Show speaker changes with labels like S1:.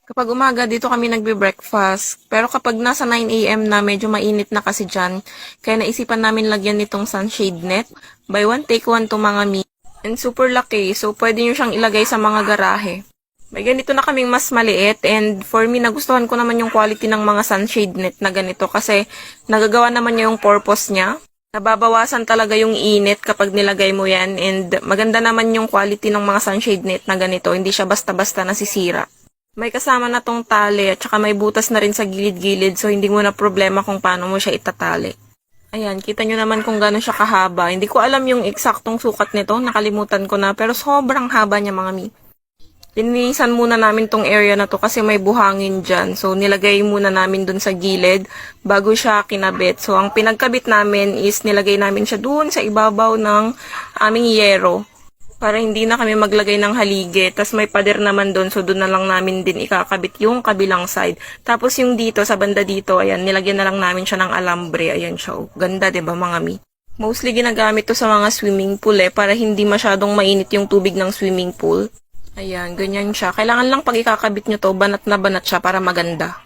S1: Kapag umaga, dito kami nagbe-breakfast. Pero kapag nasa 9 a.m. na, medyo mainit na kasi dyan. Kaya naisipan namin lagyan nitong sunshade net. Buy one, take one to mga mi. And super laki, so pwede nyo siyang ilagay sa mga garahe. May ganito na kaming mas maliit, and for me, nagustuhan ko naman yung quality ng mga sunshade net na ganito kasi nagagawa naman niya yung purpose niya. Nababawasan talaga yung init kapag nilagay mo yan, and maganda naman yung quality ng mga sunshade net na ganito, hindi siya basta-basta nasisira. May kasama na tong tali at saka may butas na rin sa gilid-gilid, so hindi mo na problema kung paano mo siya itatali. Ayan, kita nyo naman kung gano'n siya kahaba. Hindi ko alam yung eksaktong sukat nito, nakalimutan ko na, pero sobrang haba niya mga mi. Lininisan muna namin tong area na to kasi may buhangin dyan. So, nilagay muna namin dun sa gilid bago siya kinabit. So, ang pinagkabit namin is nilagay namin siya dun sa ibabaw ng aming yero para hindi na kami maglagay ng haligi. Tapos may pader naman doon, so doon na lang namin din ikakabit yung kabilang side. Tapos yung dito, sa banda dito, ayan, nilagyan na lang namin siya ng alambre. Ayan siya, oh. Ganda, diba mga mi? Mostly ginagamit to sa mga swimming pool para hindi masyadong mainit yung tubig ng swimming pool. Ayan, ganyan siya. Kailangan lang pag ikakabit nyo to, banat na banat siya para maganda.